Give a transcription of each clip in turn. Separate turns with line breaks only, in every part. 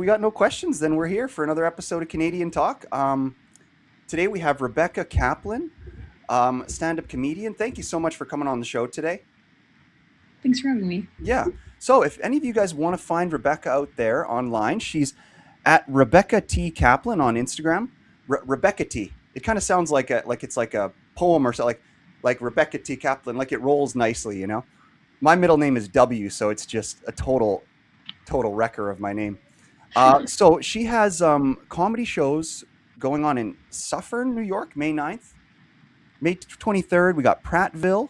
we got no questions, then we're here for another episode of Canadian Talk. Today we have Rebecca Kaplan, stand-up comedian. Thank you so much for coming on the show today.
Thanks for having me.
Yeah. So if any of you guys want to find Rebecca out there online, she's at Rebecca T Kaplan on Instagram. Rebecca T. It kind of sounds like it's like a poem or something, like Rebecca T Kaplan. Like it rolls nicely, you know. My middle name is W, so it's just a total wrecker of my name. So she has comedy shows going on in Suffern, New York, May 9th. May 23rd, we got Prattville,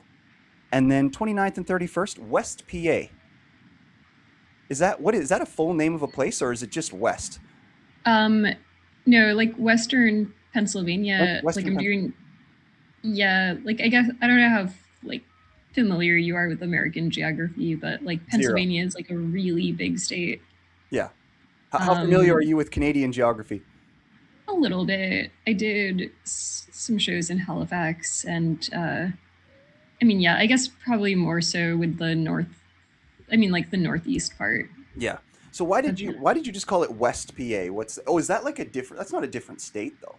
and then 29th and 31st, West PA. Is that a full name of a place or is it just West?
Um, no, like Western Pennsylvania. Like
Western
I'm
Pennsylvania.
doing, yeah. Like I guess I don't know how like familiar you are with American geography, but like
Zero.
Pennsylvania is like a really big state.
Yeah. How familiar are
Um,
you with Canadian geography?
a little bit. I did some shows in Halifax, and I mean, yeah, I guess probably more so with the north. I mean, like the northeast part.
Yeah. So why did
Of
you just call it West PA? Is that like a different that's not a different state though.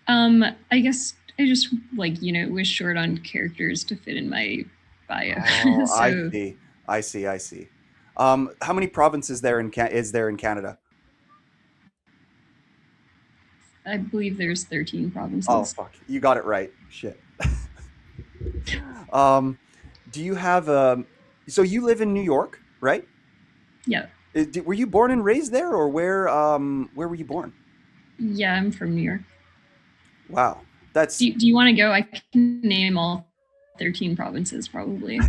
I guess I just like was short on characters to fit in my bio.
Oh, I
So
see. I see. How many provinces is there in Canada?
I believe there's 13
Oh
provinces.
fuck. You got it right. Shit. Um, do you have so you live in New York, right?
Yeah,
Were you born and raised there or where were you born?
yeah, I'm from New York.
Wow.
Do you want to go? I can name all 13 provinces probably.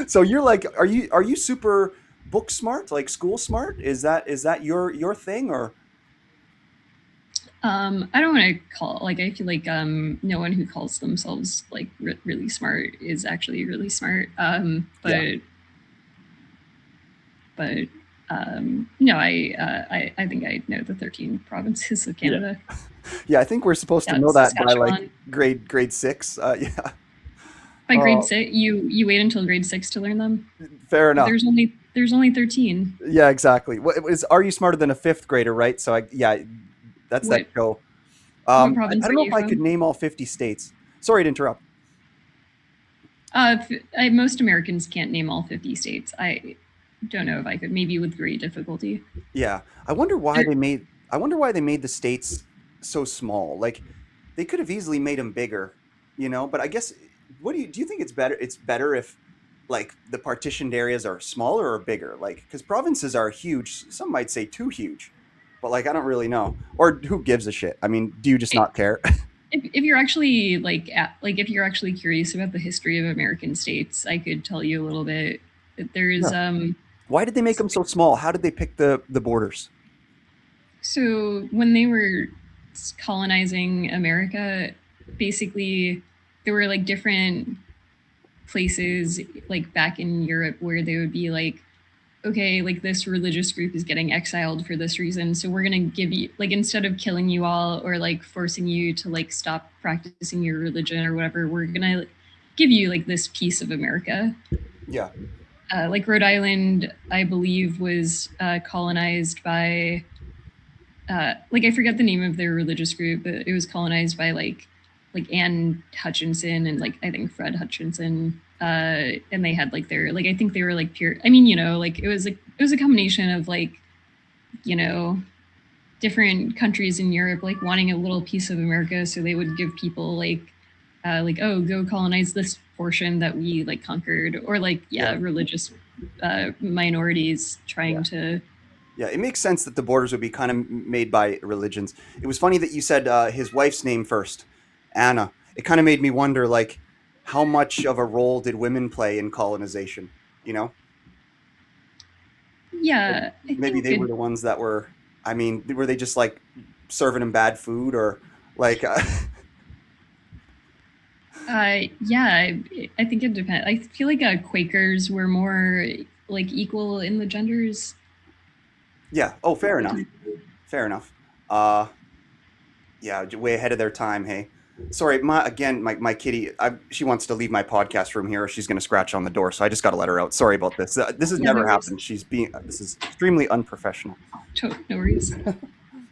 So you're like, are you super book smart, like school smart? Is that your thing or
I don't want to call like I feel like no one who calls themselves like really smart is actually really smart.
yeah,
But no, I think I know the 13 provinces of
yeah,
Canada.
yeah? I think we're supposed to
Yeah,
know that by like
Saskatchewan.
grade six. Yeah.
By grade
Oh,
six, you wait until grade six to learn them.
fair
But
enough.
there's only 13.
Yeah, exactly. Are you smarter than a fifth grader? Right. So yeah, that's that
What
show.
what
I
province
don't
are
know
you
if I could
from?
name all 50 states. Sorry to interrupt.
Most Americans can't name all 50 states. I don't know if I could. Maybe with great difficulty.
Yeah, I wonder why
There,
they made. I wonder why they made the states so small. Like they could have easily made them bigger, you know. But I guess, do you think it's better? It's better if like the partitioned areas are smaller or bigger. Like because provinces are huge. Some might say too huge, but like I don't really know. Or who gives a shit? I mean, do you just not care?
if you're actually like if you're actually curious about the history of American states, I could tell you a little bit. There's
Yeah. Why did they make them so small? How did they pick the borders?
so when they were colonizing America, basically there were like different places like back in Europe where they would be like, okay, like this religious group is getting exiled for this reason. So we're going to give you, like, instead of killing you all or like forcing you to like stop practicing your religion or whatever, we're going to give you like this piece of America.
Yeah.
Like Rhode Island, I believe, was colonized by, like, I forget the name of their religious group, but it was colonized by like Anne Hutchinson and like I think Fred Hutchinson, and they had like their like I think they were like pure. I mean, like it was a combination of like you know different countries in Europe like wanting a little piece of America, so they would give people like oh go colonize this portion that we like conquered, or like
Yeah.
yeah religious minorities
Yeah.
trying to.
Yeah, it makes sense that the borders would be kind of made by religions. It was funny that you said his wife's name first, Anna. It kind of made me wonder, like, how much of a role did women play in colonization? You know,
Yeah, I
maybe
think
they were
it.
the ones that were. I mean, were they just like serving him bad food, or like,
Yeah, I think it depends. I feel like Quakers were more like equal in the genders.
yeah? Oh, fair enough. Fair enough. Uh, yeah, way ahead of their time. Hey. Sorry, my kitty. She wants to leave my podcast room here, or she's going to scratch on the door. So I just got to let her out. Sorry about this. This has
Yeah, no
never
worries.
happened. This is extremely unprofessional.
No worries.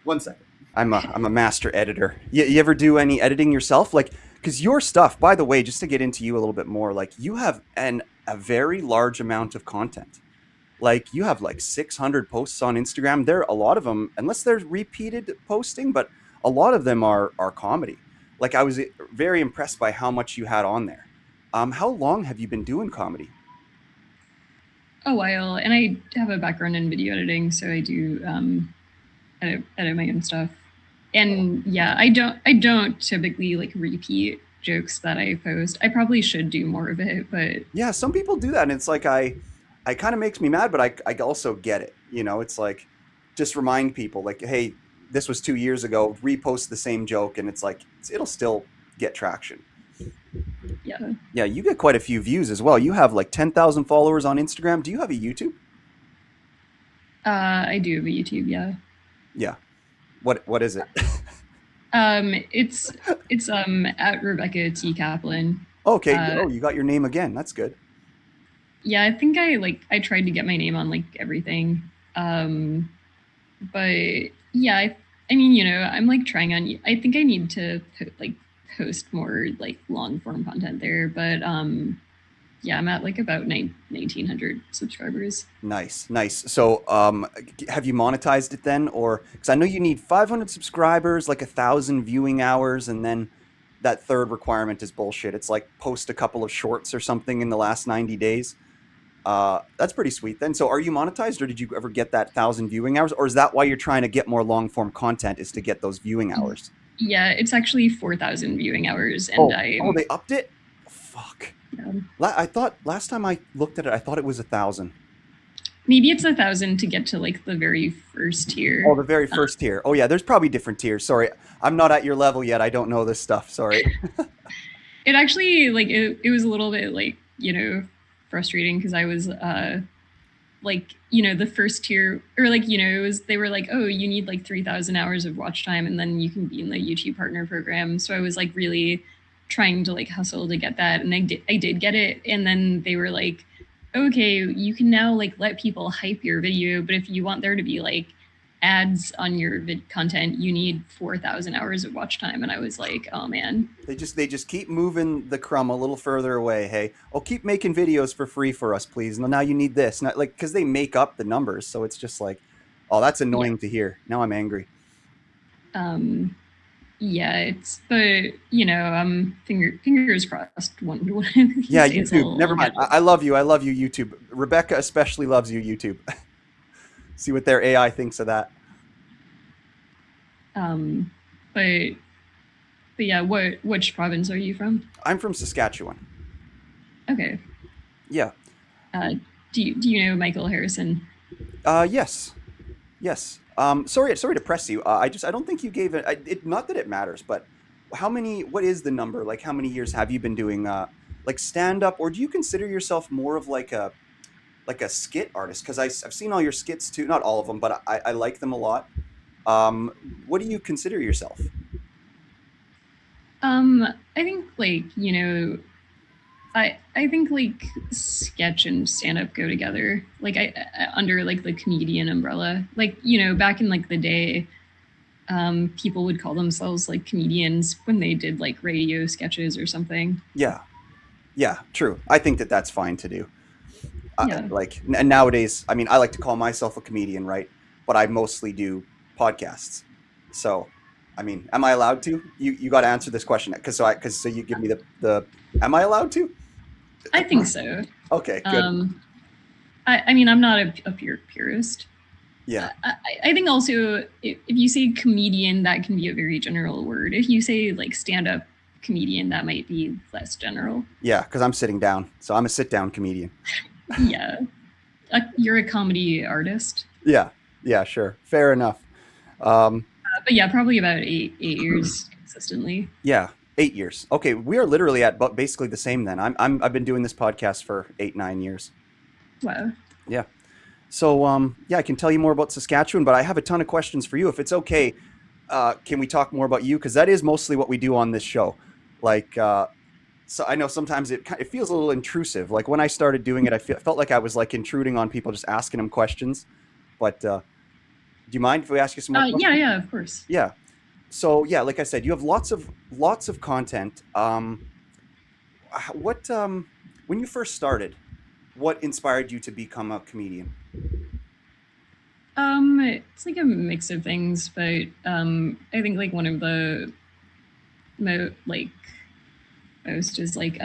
One second. I'm a master editor. You ever do any editing yourself? Like, because your stuff, by the way, just to get into you a little bit more, like you have a very large amount of content. Like you have like 600 posts on Instagram. There, a lot of them, unless they're repeated posting, but a lot of them are comedy. Like I was very impressed by how much you had on there. How long have you been doing comedy?
A while, and I have a background in video editing, so I do edit my own stuff. And yeah, I don't typically like repeat jokes that I post. I probably should do more of it, but
Yeah, some people do that, and it's like I kind of makes me mad, but I also get it. It's like just remind people like, hey, this was 2 years ago. Repost the same joke, and it's like it'll still get traction.
yeah,
Yeah, you get quite a few views as well. You have like 10,000 followers on Instagram. Do you have a YouTube?
I do have a YouTube. Yeah,
Yeah. What is it?
it's at Rebecca Kaplan.
Okay.
Uh,
Oh, you got your name again. That's good.
yeah, I think I tried to get my name on like everything. Um, but yeah, I mean, I'm like trying on. I think I need to like post more like long form content there. But yeah, I'm at like about 1,900 subscribers.
Nice, nice. So, have you monetized it then, or because I know you need 500 subscribers, like 1,000 viewing hours, and then that third requirement is bullshit. It's like post a couple of shorts or something in the last 90 days. That's pretty sweet then. So, are you monetized, or did you ever get that 1,000 viewing hours, or is that why you're trying to get more long form content, is to get those viewing hours?
Yeah, it's actually 4,000 viewing hours, and
Oh, they upped it. Fuck.
yeah,
I thought last time I looked at it, I thought it was 1,000.
maybe it's 1,000 to get to like the very first
Oh,
tier.
the very first tier. Oh, yeah. There's probably different tiers. Sorry, I'm not at your level yet. I don't know this stuff. Sorry.
It actually like it was a little bit like frustrating because I was like the first tier, or like it was, they were like, oh, you need like 3,000 hours of watch time and then you can be in the YouTube partner program. So I was like really trying to like hustle to get that, and I did get it. And then they were like, okay, you can now like let people hype your video, but if you want there to be like ads on your content, you need 4,000 hours of watch time. And I was like, oh man.
They just keep moving the crumb a little further away. Hey, oh, keep making videos for free for us, please. Now you need this. Not like because they make up the numbers, so it's just like, oh, that's
Yeah.
annoying to hear. Now I'm angry.
um yeah, it's, but fingers crossed one of these
Yeah,
days
YouTube. Never
I'll
mind.
get it.
I love you. I love you, YouTube. Rebecca especially loves you, YouTube. See what their AI thinks of that.
um but yeah, which province are you from?
I'm from Saskatchewan.
Okay.
Yeah.
uh do you know Michael Harrison?
Yes. Yes. Sorry to press you. I don't think you gave it. Not that it matters, but what is the number? Like, how many years have you been doing, like stand up, or do you consider yourself more of like a skit artist? Because I've seen all your skits too. Not all of them, but I like them a lot. What do you consider yourself?
I think like I think like sketch and stand up go together. Like under like the comedian umbrella. Like back in like the day, people would call themselves like comedians when they did like radio sketches or something.
Yeah. Yeah. True. I think that that's fine to do.
Yeah,
Like, and nowadays, I mean, I like to call myself a comedian, right? But I mostly do podcasts. So, I mean, am I allowed to? You got to answer this question because you give me the. Am I allowed to?
I think so.
Okay, good.
Um, I mean, I'm not a purist.
Yeah,
I think also if you say comedian, that can be a very general word. If you say like stand up comedian, that might be less general.
yeah, because I'm sitting down, so I'm a sit down comedian.
Yeah, you're a comedy artist.
Yeah, yeah, sure, fair enough. Um,
But yeah, probably about eight years consistently.
yeah, 8 years. Okay, we are literally at basically the same then. I've been doing this podcast for 8 9 years.
Wow.
Yeah. So, yeah, I can tell you more about Saskatchewan, but I have a ton of questions for you. If it's okay, can we talk more about you? Because that is mostly what we do on this show. Like, so I know sometimes it feels a little intrusive. Like when I started doing it, felt like I was like intruding on people, just asking them questions. But do you mind if we ask you some more
Yeah,
questions?
yeah, of course.
Yeah. So yeah, like I said, you have lots of content. What when you first started, what inspired you to become a comedian?
It's like a mix of things, but I think like one of the like most is like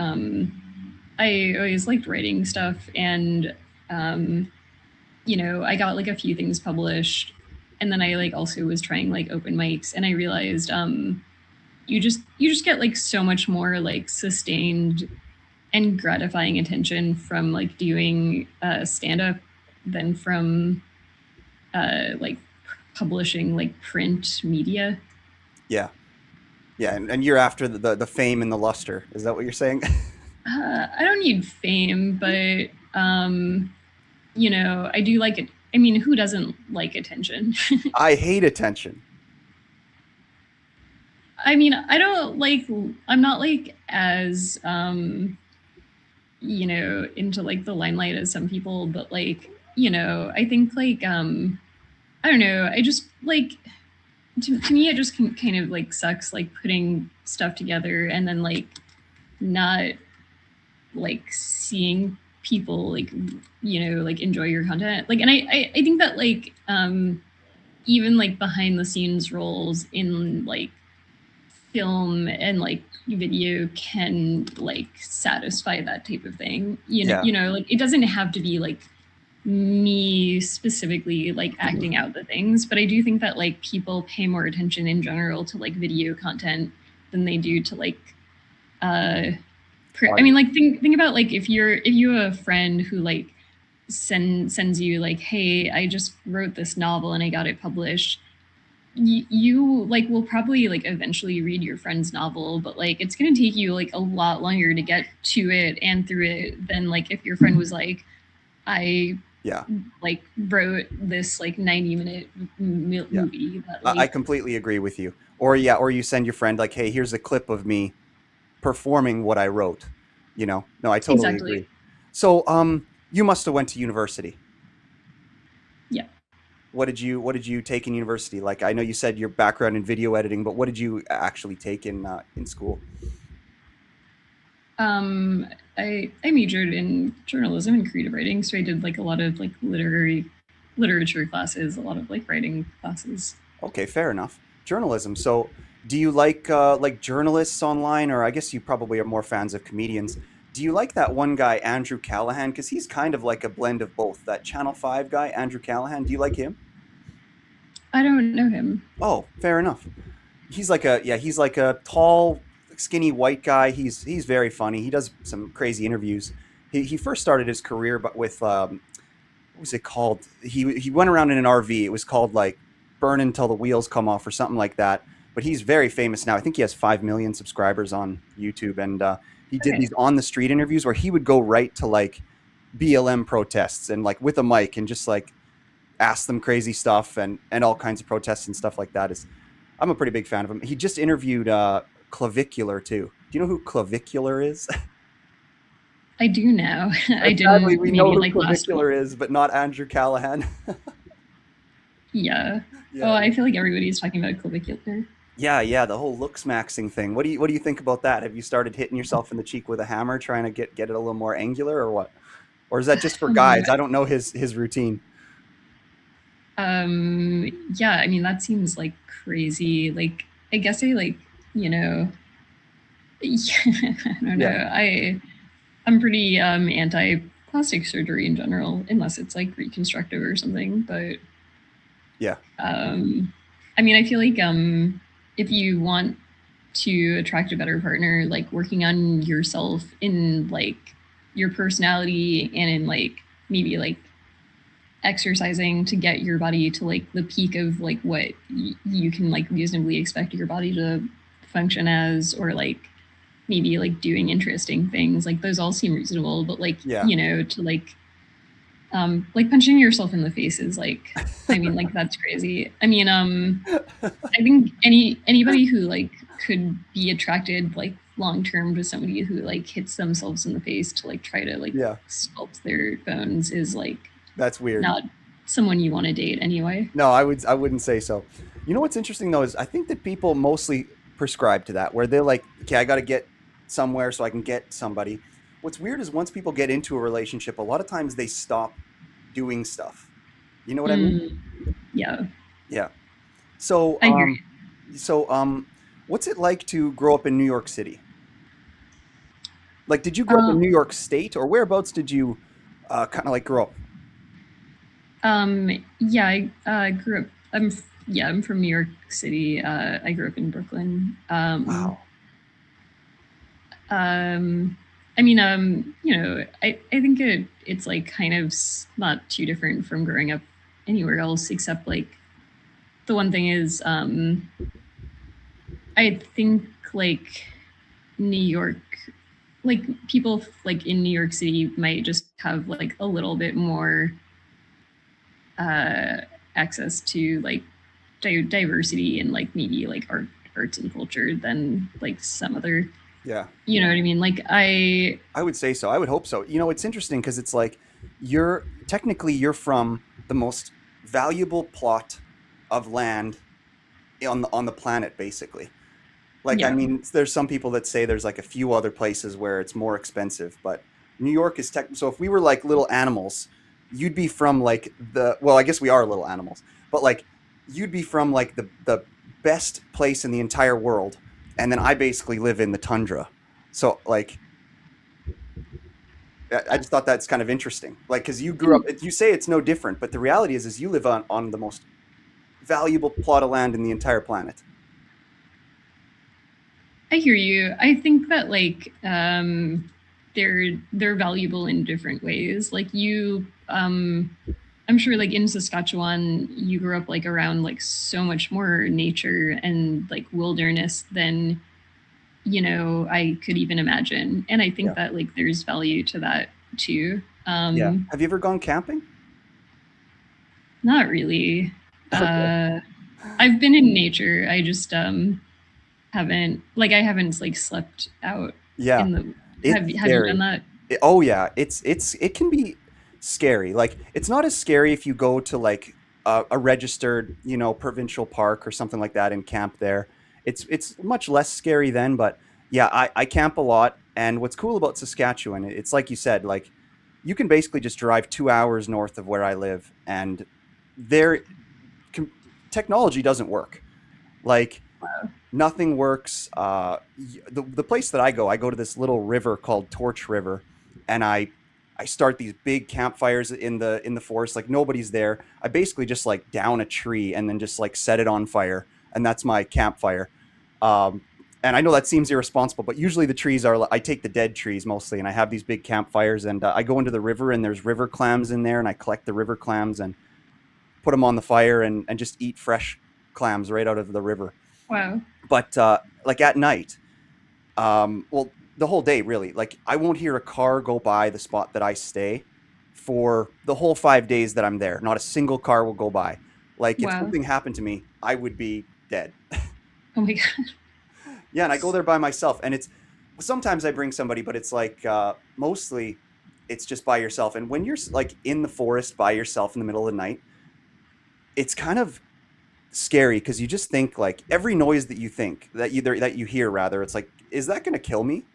I always liked writing stuff, and um, I got like a few things published, and then I like also was trying like open mics, and I realized you just get like so much more like sustained and gratifying attention from like doing stand up than from like publishing like print media.
Yeah, yeah, and you're after the fame and the luster. Is that what you're saying?
I don't need fame, but I do like it. I mean, who doesn't like attention?
I hate attention.
I mean, I don't like. I'm not like as into like the limelight as some people, but like I think like I don't know. I just like to me it just kind of like sucks like putting stuff together and then like not like seeing people like like enjoy your content like and I think that like even like behind the scenes roles in like film and like video can like satisfy that type of thing
Yeah,
like it doesn't have to be like me specifically like acting out the things, but I do think that like people pay more attention in general to like video content than they do to like uh I mean
audio.
like think about like if you have a friend who like sends you like, hey, I just wrote this novel and I got it published. You like will probably like eventually read your friend's novel, but like it's going to take you like a lot longer to get to it and through it than like if your friend was like, I
Yeah,
like wrote this like 90-minute
yeah.
movie that
I
like
completely agree with you. Or yeah, or you send your friend like, "Hey, here's a clip of me performing what I wrote." No, I totally
exactly.
agree. So, you must have went to university.
Yeah.
What did you take in university? Like, I know you said your background in video editing, but what did you actually take in school?
um I majored in journalism and creative writing, so I did like a lot of like literature classes, a lot of like writing classes.
Okay, fair enough. Journalism. So, do you like journalists online, or I guess you probably are more fans of comedians? Do you like that one guy, Andrew Callahan? Because he's kind of like a blend of both. That Channel Five guy, Andrew Callahan. Do you like him?
I don't know him.
Oh, fair enough. He's like a tall, skinny white guy. He's very funny. He does some crazy interviews. He first started his career, but with what was it called? He went around in an RV. It was called like Burn Until the Wheels Come Off or something like that. But he's very famous now. I think he has 5 million subscribers on YouTube, and he did
Okay.
these on the street interviews where he would go right to like BLM protests and like with a mic and just like ask them crazy stuff and all kinds of protests and stuff like that. Is I'm a pretty big fan of him. He just interviewed Clavicular too. Do you know who Clavicular is?
I do now. I
Sadly,
didn't
we know
maybe
who
like last week.
Clavicular is, but not Andrew Callahan.
Yeah. Oh,
Yeah,
I feel like everybody's talking about clavicular.
yeah. The whole looks maxing thing. What do you think about that? Have you started hitting yourself in the cheek with a hammer, trying to get it a little more angular, or what? Or is that just for
Um,
guys? I don't know his routine.
yeah, I mean that seems like crazy. Like I guess I like, you know, I don't
Yeah,
know. I'm pretty anti plastic surgery in general, unless it's like reconstructive or something. But
yeah,
um, I mean, I feel like if you want to attract a better partner, like working on yourself in like your personality and in like maybe like exercising to get your body to like the peak of like what you can like reasonably expect your body to function as, or like maybe like doing interesting things, like those all seem reasonable, but like
yeah.
to like punching yourself in the face is like, I mean, like that's crazy. I mean I think anybody who like could be attracted like long term to somebody who like hits themselves in the face to like try to like
Yeah,
sculpt their bones is like
that's weird.
not someone you want to date anyway.
No, I wouldn't say so. You know what's interesting though is I think that people mostly prescribe to that, where they're like, okay, I got to get somewhere so I can get somebody. What's weird is once people get into a relationship, a lot of times they stop doing stuff. You know what I mean?
Mm, yeah,
Yeah. So,
I hear you.
so what's it like to grow up in New York City? Like, did you grow up in
Um,
New York State, or whereabouts did you kind of like grow up?
yeah, I grew up. Yeah, I'm from New York City. I grew up in Brooklyn.
Wow.
Um, I mean, you know, I think it's like kind of not too different from growing up anywhere else, except like the one thing is, I think like New York, like people like in New York City might just have like a little bit more uh, access to like diversity and like maybe like arts and culture than like some other,
Yeah.
you know what I mean? Like I
I would say so. I would hope so. You know, it's interesting because it's like you're from the most valuable plot of land on the planet, basically. Like, I
yeah.
mean, there's some people that say there's like a few other places where it's more expensive, but New York is tech. So if we were like little animals, you'd be from like well, I guess we are little animals, but like you'd be from like the best place in the entire world, and then I basically live in the tundra. So like I just thought that's kind of interesting. Like, because you grew up,
And
you say it's no different, but the reality is you live on the most valuable plot of land in the entire planet.
I hear you. I think that like they're valuable in different ways. Like you I'm sure like in Saskatchewan you grew up like around like so much more nature and like wilderness than you know I could even imagine. And I think
Yeah.
that like there's value to that too.
Yeah. Have you ever gone camping?
Not really.
Okay.
Uh I've been in nature. I just haven't like I haven't like slept out
Yeah.
in the
It's
have you done
scary.
that?
Oh yeah, it can be scary. Like it's not as scary if you go to like a registered, provincial park or something like that and camp there. It's much less scary then, but yeah, I camp a lot. And what's cool about Saskatchewan, it's like you said, like you can basically just drive 2 hours north of where I live, and there com- technology doesn't work. Like nothing works. The place that I go to this little river called Torch River, and I start these big campfires in the forest. Like nobody's there. I basically just like down a tree and then just like set it on fire, and that's my campfire. Um, and I know that seems irresponsible, but usually the trees are. I take the dead trees mostly, and I have these big campfires, and I go into the river, and there's river clams in there, and I collect the river clams and put them on the fire and just eat fresh clams right out of the river.
Wow.
But like at night, well, the whole day really, like I won't hear a car go by the spot that I stay for the whole 5 days that I'm there. Not a single car will go by. Like if
Wow.
something happened to me, I would be dead.
Oh my god.
Yeah, and I go there by myself, and it's sometimes I bring somebody, but it's like mostly it's just by yourself. And when you're like in the forest by yourself in the middle of the night, it's kind of scary because you just think like every noise that you think that you hear rather, it's like, is that going to kill me?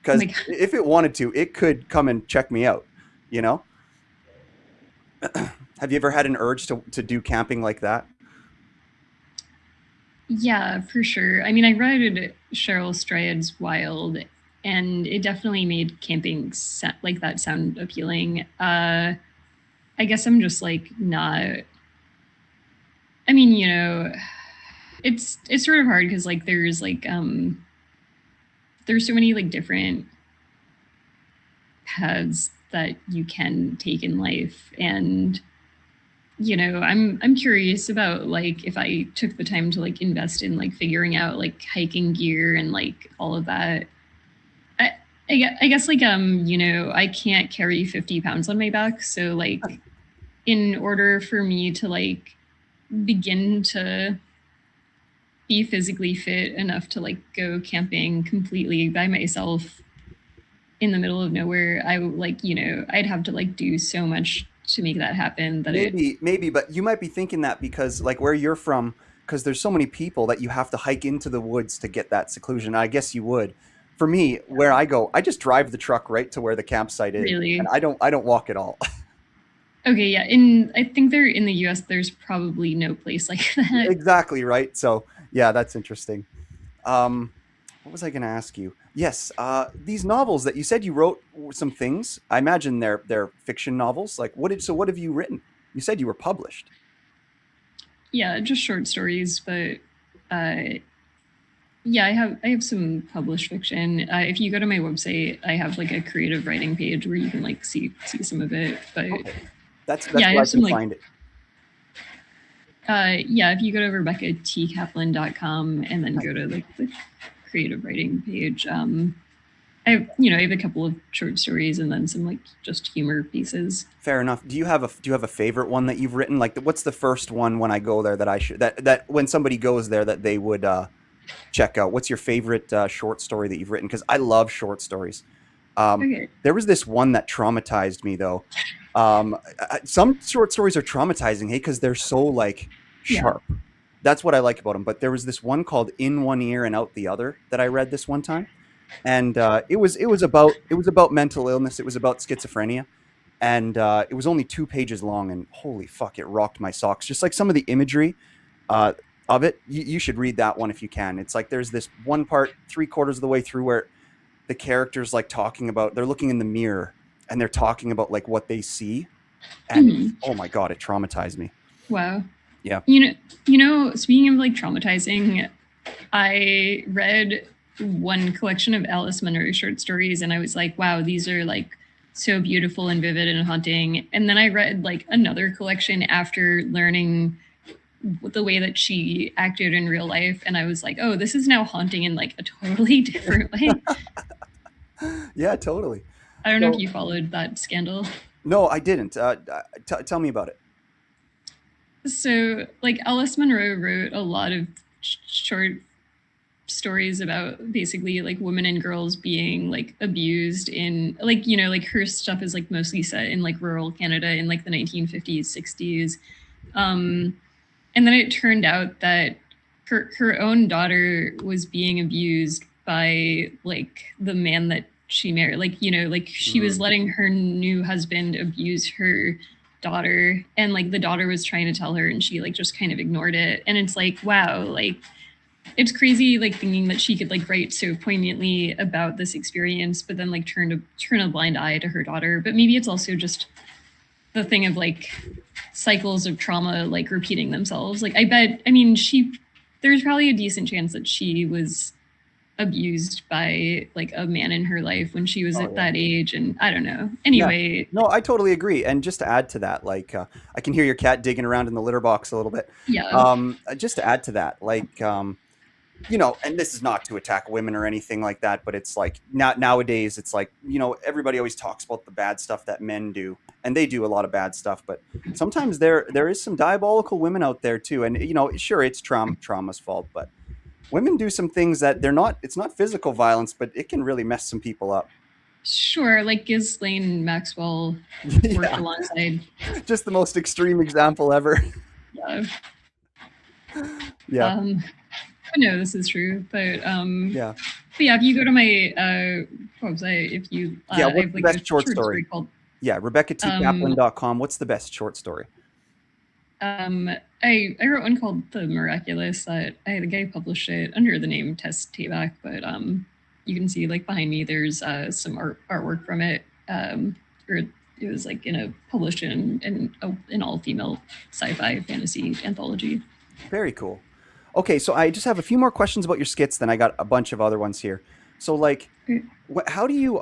Oh
Because
my god.
if it wanted to, it could come and check me out. You know? Have you ever had an urge to do camping like that?
Yeah, for sure. I mean, I read Cheryl Strayed's Wild, and it definitely made camping like that sound appealing. I guess I'm just like not. I mean, you know, it's sort of hard because like there's so many like different paths that you can take in life, and you know I'm curious about like if I took the time to like invest in like figuring out like hiking gear and like all of that. i I guess like you know I can't carry 50 pounds on my back, so like in order for me to like begin to be physically fit enough to like go camping completely by myself in the middle of nowhere. I would like, I'd have to like do so much to make that happen that it
Maybe, but you might be thinking that because like where you're from, because there's so many people that you have to hike into the woods to get that seclusion. I guess you would. For me, where I go, I just drive the truck right to where the campsite is, and
really.
I don't walk at all.
Okay, yeah. In I think they're in the US there's probably no place like that.
Exactly, right? So, yeah, that's interesting. Um, what was I going to ask you? Yes, these novels that you said you wrote some things. I imagine they're fiction novels. Like, what have you written? You said you were published.
Yeah, just short stories, but uh yeah, I have some published fiction. If you go to my website, I have like a creative writing page where you can like see some of it. But
Okay, that's
yeah, I
where I
have some
can
like
find it.
yeah, if you go to RebeccaTKaplan.com and then go
Nice.
to like the creative writing page, I have a couple of short stories and then some like just humor pieces.
Fair enough. Do you have a favorite one that you've written? Like, what's the first one when I go there that I should that when somebody goes there that they would check out? What's your favorite short story that you've written? Because I love short stories.
Okay.
There was this one that traumatized me though. Some short stories are traumatizing, hey, because they're so like
Yeah.
sharp. That's what I like about them. But there was this one called "In One Ear and Out the Other" that I read this one time, and it was about mental illness. It was about schizophrenia, and it was only 2 pages long. And holy fuck, it rocked my socks. Just like some of the imagery uh, of it, you should read that one if you can. It's like there's this one part, 3/4 of the way through, where the characters like talking about they're looking in the mirror and they're talking about like what they see, and
Mhm.
oh my god, it traumatized me.
Wow.
Yeah.
You know, speaking of like traumatizing, I read one collection of Alice Munro short stories and I was like, wow, these are like so beautiful and vivid and haunting. And then I read like another collection after learning the way that she acted in real life and I was like, oh, this is now haunting in like a totally different way.
Yeah, totally.
I don't know if
So
you followed that scandal.
no, I didn't. Tell me about it.
So, like Alice Munro wrote a lot of short stories about basically like women and girls being like abused in like like her stuff is like mostly set in like rural Canada in like the 1950s 60s. um and then it turned out that her own daughter was being abused by like the man that she married, like like she was
Mm.
letting her new husband abuse her daughter and like the daughter was trying to tell her and she like just kind of ignored it and it's like wow, like it's crazy like thinking that she could like write so poignantly about this experience but then like turn a blind eye to her daughter. But maybe it's also just the thing of like cycles of trauma like repeating themselves. Like I mean she there's probably a decent chance that she was abused by like a man in her life when she was
Oh
at
yeah.
that age and I don't know.
Yeah.
Anyway,
No, I totally agree. And just to add to that, like I can hear your cat digging around in the litter box a little bit.
yeah,
Just to add to that, like and this is not to attack women or anything like that, but it's like nowadays, it's like everybody always talks about the bad stuff that men do, and they do a lot of bad stuff. But sometimes there is some diabolical women out there too, and sure, it's trauma's fault, but women do some things that they're not. It's not physical violence, but it can really mess some people up.
sure, like Ghislaine Maxwell worked
Yeah,
alongside.
just the most extreme example ever.
Yeah.
Yeah,
um but no, this is true.
yeah,
But yeah, if you go to my website, if you
yeah.
I
What's
have
the
like a
best short
short
story?
story called
Yeah,
um
RebeccaTKaplan.com. What's the best short story?
um I wrote one called The Miraculous that I think I published it under the name Tess Tabak, but you can see like behind me there's some artwork from it. Or it was like in a published in an all female sci-fi fantasy anthology.
Very cool. Okay, so I just have a few more questions about your skits. Then I got a bunch of other ones here. So, like, how do you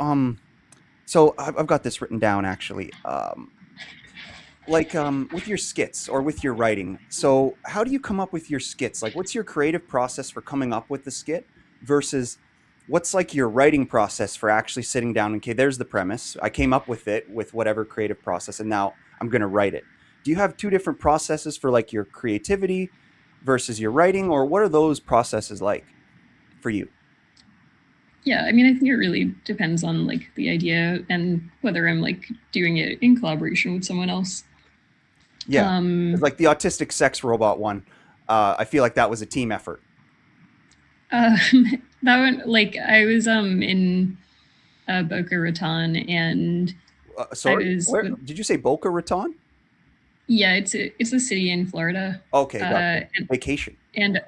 So I've got this written down actually. Like with your skits or with your writing. So how do you come up with your skits? Like, what's your creative process for coming up with the skit versus what's like your writing process for actually sitting down? Okay, there's the premise. I came up with it with whatever creative process, and now I'm going to write it. Do you have two different processes for like your creativity? versus your writing, or what are those processes like for you?
Yeah, I mean, I think it really depends on like the idea and whether I'm like doing it in collaboration with someone else.
Yeah, because
Um,
like the autistic sex robot one, I feel like that was a team effort.
uh, that one, like I was in Boca Raton, and I
Sorry,
was
where
with,
did you say Boca Raton?
yeah, it's a city in Florida,
Okay, gotcha. Vacation.
and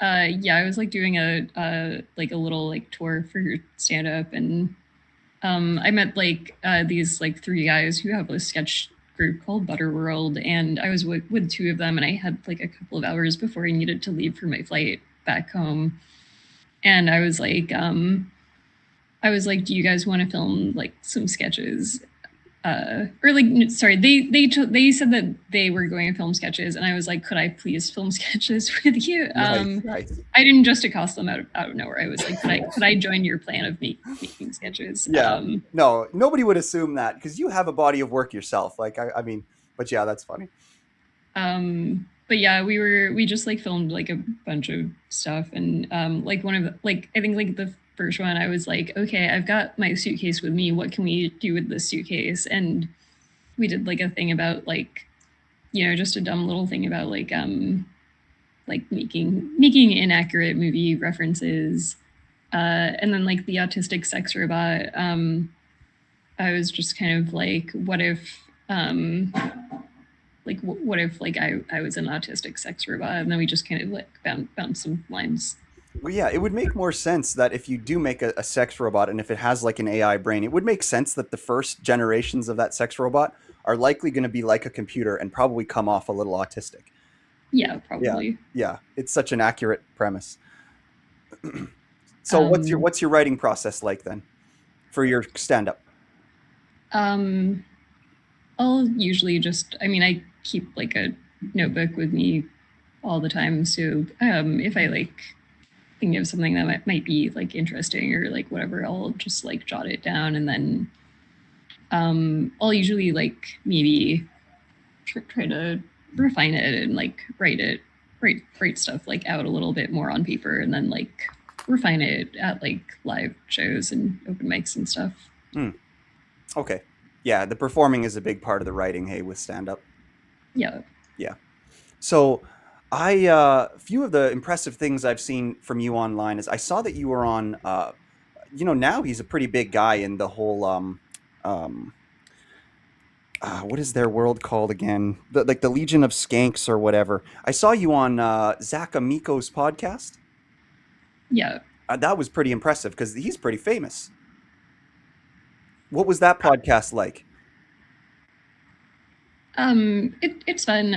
yeah, I was like doing a like a little like tour for stand up, and I met like these like three guys who have a sketch group called Butterworld, and I was with two of them, and I had like a couple of hours before I needed to leave for my flight back home, and I was like, do you guys want to film like some sketches? Or like sorry, they said that they were going to film sketches, and I was like, could I please film sketches with you?
Nice, nice.
I didn't just accost them out of nowhere. I was like, could I join your plan of making sketches?
Yeah. No, nobody would assume that because you have a body of work yourself. Like, I mean, but yeah, that's funny.
But yeah, we just like filmed like a bunch of stuff, and like one of like I think like the first one I was like, okay, I've got my suitcase with me. What can we do with this suitcase? And we did like a thing about like, you know, just a dumb little thing about like making inaccurate movie references. And then like the autistic sex robot, I was just kind of like, what if what if like I was an autistic sex robot, and then we just kind of like bounce some lines.
Well, yeah, it would make more sense that if you do make a sex robot and if it has like an AI brain, it would make sense that the first generations of that sex robot are likely going to be like a computer and probably come off a little autistic.
Yeah,
Yeah,
probably.
yeah, it's such an accurate premise. So,
um
what's your writing process like then for your stand up?
um I'll usually just, I mean, I keep like a notebook with me all the time, so if I like think of something that might be like interesting or like whatever, I'll just like jot it down, and then I'll usually like maybe try to refine it and like write stuff like out a little bit more on paper, and then like refine it at like live shows and open mics and stuff.
Hmm. Okay, yeah, the performing is a big part of the writing. Hey, with stand up,
Yeah.
yeah. So, a few of the impressive things I've seen from you online is I saw that you were on. Now he's a pretty big guy in the whole um, what is their world called again? Like the Legion of Skanks or whatever. I saw you on Zach Amico's podcast.
Yeah.
That was pretty impressive because he's pretty famous. What was that podcast like?
It's fun.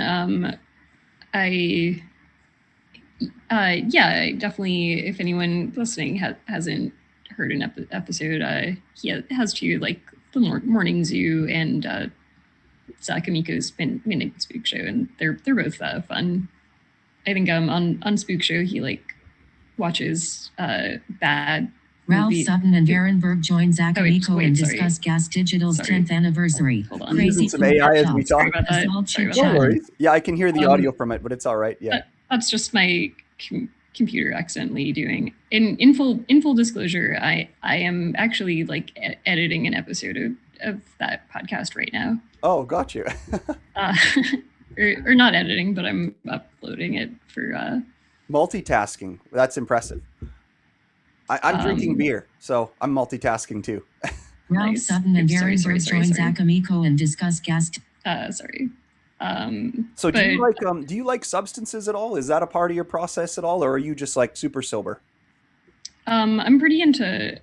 I Yeah, definitely. If anyone listening hasn't heard an episode, he has two, like the Morning Zoo and Sakamiko's Midnight Spook Show, and they're both fun. I think on Spook Show he like watches bad
Ralph
movie.
Sutton and Aaron Berg join Zach
Oh, wait,
Amico and
sorry.
discuss Gas Digital's
Sorry.
10th anniversary.
Hold on.
We're using
Crazy
some
cool
AI as we
shots.
talk.
Sorry about that.
Assault
Sorry about
chit
No
that.
chat.
worries. Yeah, I can hear the
Um,
audio from it, but it's all right. Yeah.
That's just my computer accidentally doing. In full disclosure, I am actually like editing an episode of that podcast right now.
Oh, got you.
Uh, or not editing, but I'm uploading it for.
Multitasking. That's impressive. I'm drinking
Um,
beer, so I'm multitasking too.
Ralph
Nice.
Sutton and
Sorry,
Aaron
sorry,
Berg
sorry,
join
sorry.
Zach Amico and discuss gas.
Sorry.
So
But
do you like substances at all? Is that a part of your process at all, or are you just like super sober?
I'm pretty into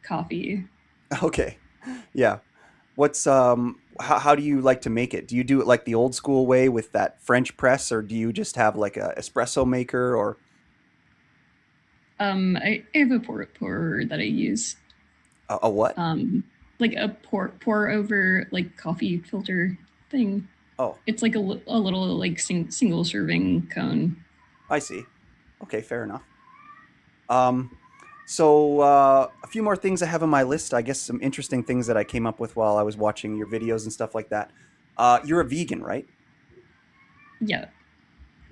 coffee.
Okay. Yeah. What's how do you like to make it? Do you do it like the old school way with that French press, or do you just have like a espresso maker or
I have a pourer that I use.
a what?
Like a pour over like coffee filter thing.
Oh,
It's like a little like single serving cone.
I see. Okay, fair enough. Um, so a few more things I have on my list. I guess some interesting things that I came up with while I was watching your videos and stuff like that. You're a vegan, right?
Yeah.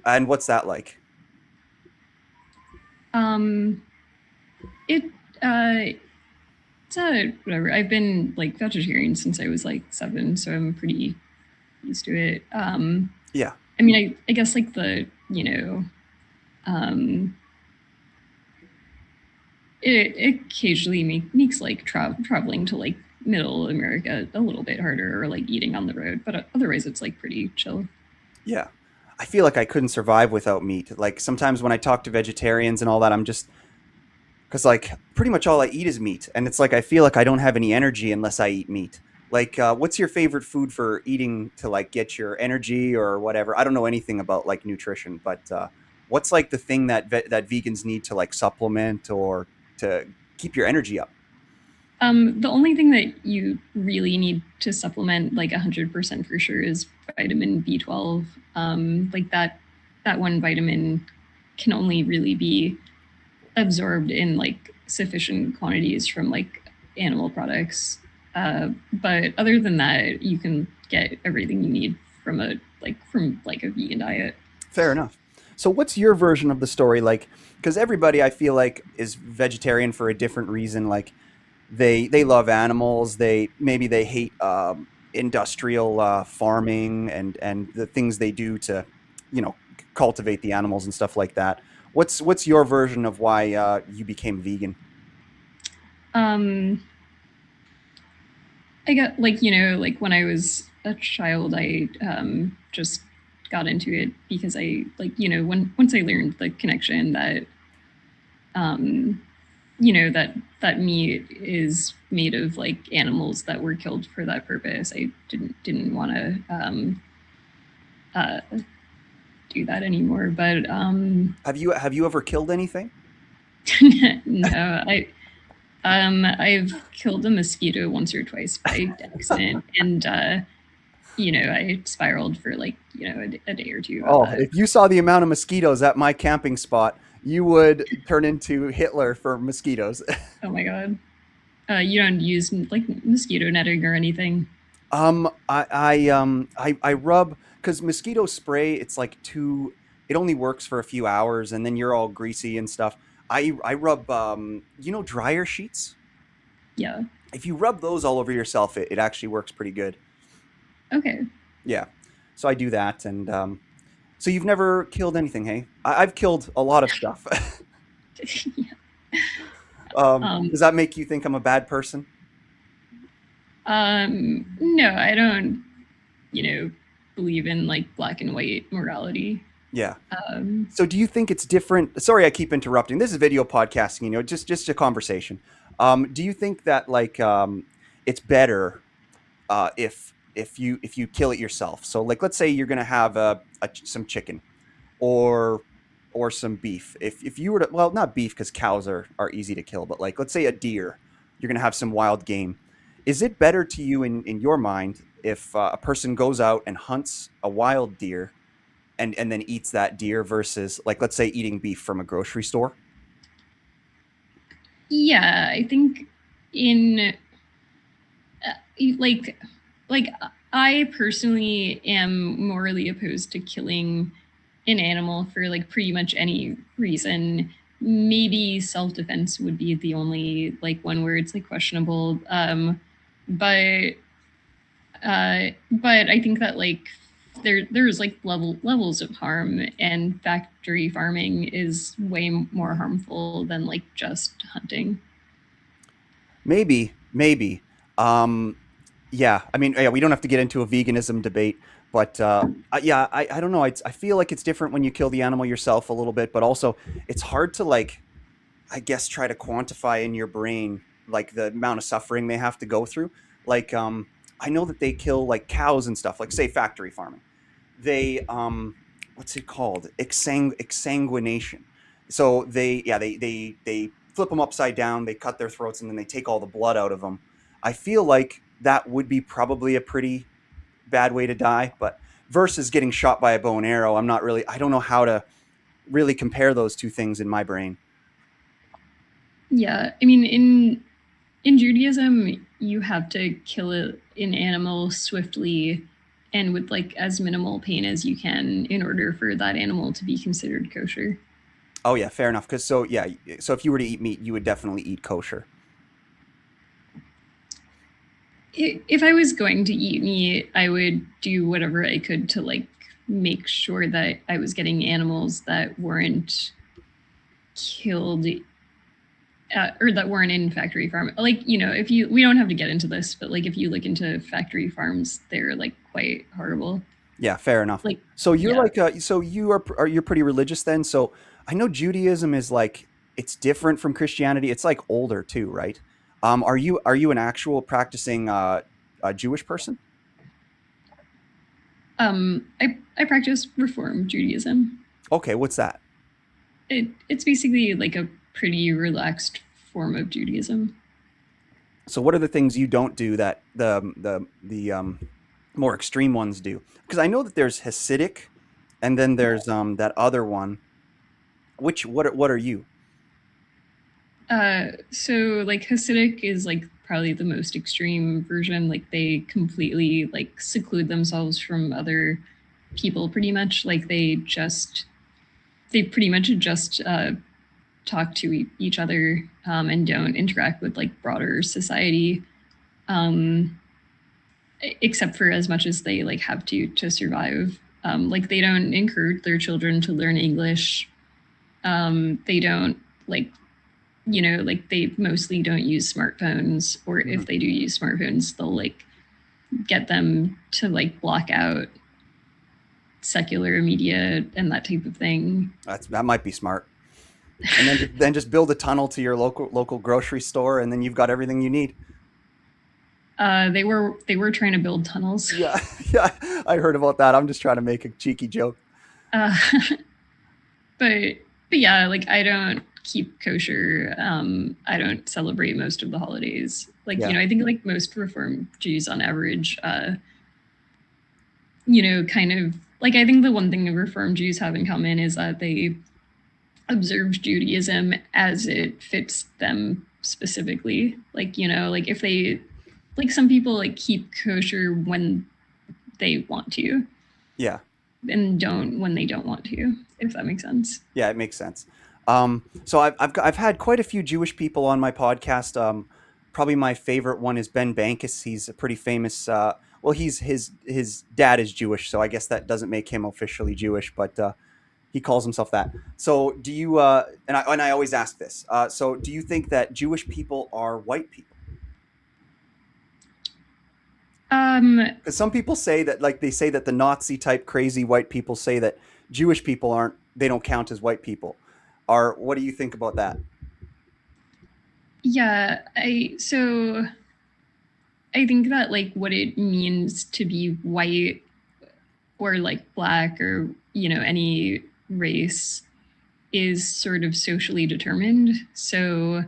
And what's that like?
Um, it it's whatever. I've been like vegetarian since I was like 7, so I'm pretty used to it.
Yeah.
I mean, I guess like the um, it occasionally makes like traveling to like middle America a little bit harder, or like eating on the road, but otherwise it's like pretty chill.
Yeah. I feel like I couldn't survive without meat. Like sometimes when I talk to vegetarians and all that, I'm just because like pretty much all I eat is meat, and it's like I feel like I don't have any energy unless I eat meat. Like, what's your favorite food for eating to like get your energy or whatever? I don't know anything about like nutrition, but what's like the thing that that vegans need to like supplement or to keep your energy up?
The only thing that you really need to supplement like 100% for sure is vitamin B12. Like that one vitamin can only really be absorbed in like sufficient quantities from like animal products. But other than that, you can get everything you need from like a vegan diet.
Fair enough. So, what's your version of the story like? Because everybody, I feel like, is vegetarian for a different reason. Like, they love animals. They maybe they hate industrial farming and the things they do to, you know, cultivate the animals and stuff like that. What's your version of why you became vegan?
Um, I got like like when I was a child, I just got into it because I like when once I learned the connection that um, that meat is made of like animals that were killed for that purpose. I didn't want to uh, do that anymore. But
Have you ever killed anything?
no, I've killed a mosquito once or twice by accident, and I spiraled for like a day or two about
Oh,
that.
if you saw the amount of mosquitoes at my camping spot, you would turn into Hitler for mosquitoes.
Oh my god. You don't use like mosquito netting or anything.
I rub because mosquito spray. It's like too. It only works for a few hours, and then you're all greasy and stuff. I rub dryer sheets.
Yeah.
If you rub those all over yourself, it actually works pretty good.
Okay.
Yeah, so I do that, and so you've never killed anything, hey? I've killed a lot of stuff.
Yeah.
Does
Um,
that make you think I'm a bad person?
no, I don't, you know, believe in like black and white morality.
Yeah.
Um,
So do you think it's different? Sorry, I keep interrupting. This is video podcasting, just a conversation. Do you think that like it's better if you kill it yourself? So like let's say you're gonna have some chicken or some beef. If you were to, well, not beef because cows are easy to kill, but like let's say a deer, you're gonna have some wild game. Is it better to you in your mind if a person goes out and hunts a wild deer and then eats that deer versus like let's say eating beef from a grocery store?
yeah, I think in like like I personally am morally opposed to killing an animal for like pretty much any reason. Maybe self-defense would be the only like one where it's like questionable. But but I think that like there's like levels of harm, and factory farming is way more harmful than like just hunting.
Maybe. Um, yeah, I mean, yeah, we don't have to get into a veganism debate, but yeah, I don't know. I feel like it's different when you kill the animal yourself a little bit, but also it's hard to like, I guess, try to quantify in your brain like the amount of suffering they have to go through. Like, I know that they kill like cows and stuff, like say factory farming. They what's it called? Exsanguination. So they flip them upside down, they cut their throats, and then they take all the blood out of them. I feel like that would be probably a pretty bad way to die, but versus getting shot by a bow and arrow, I don't know how to really compare those two things in my brain.
Yeah, I mean in Judaism, you have to kill an animal swiftly and with like as minimal pain as you can in order for that animal to be considered kosher.
Oh yeah, fair enough. Because so yeah, so if you were to eat meat, you would definitely eat kosher.
If I was going to eat meat, I would do whatever I could to like make sure that I was getting animals that weren't killed or that weren't in factory farm. Like, you know, if you, we don't have to get into this, but like if you look into factory farms, they're like quite horrible.
Yeah, fair enough.
Like,
So you're
yeah.
like, so you are you're pretty religious then? So I know Judaism is like it's different from Christianity. It's like older too, right? Are you an actual practicing a Jewish person?
I practice Reform Judaism.
Okay, what's that?
It's basically like a pretty relaxed form of Judaism.
So what are the things you don't do that the more extreme ones do? Because I know that there's Hasidic, and then there's that other one. Which what are you?
So like Hasidic is like probably the most extreme version. Like they completely like seclude themselves from other people pretty much. Like they pretty much just talk to each other and don't interact with like broader society, um, except for as much as they like have to survive. Like they don't encourage their children to learn English. They don't like, you know, like they mostly don't use smartphones, or
Mhm.
if they do use smartphones, they'll like get them to like block out secular media and that type of thing.
That might be smart. And then just build a tunnel to your local grocery store, and then you've got everything you need.
They were trying to build tunnels.
Yeah, yeah, I heard about that. I'm just trying to make a cheeky joke.
Uh, but but yeah, like I don't keep kosher. I don't celebrate most of the holidays. Like, you
Yeah,
know, I think like most Reform Jews on average, you know, kind of like I think the one thing the Reform Jews have in common is that they observe Judaism as it fits them specifically. Like, you know, like if they like some people like keep kosher when they want to
yeah,
and don't when they don't want to, if that makes sense.
yeah. It makes sense. So I've had quite a few Jewish people on my podcast. Probably my favorite one is Ben Bankus. He's a pretty famous. Well, his dad is Jewish, so I guess that doesn't make him officially Jewish, but he calls himself that. So do you? And I always ask this. So do you think that Jewish people are white people?
Um,
Because some people say that, like they say that the Nazi type crazy white people say that Jewish people aren't. They don't count as white people. Are what do you think about that?
yeah, I think that like what it means to be white or like black or, you know, any race is sort of socially determined. So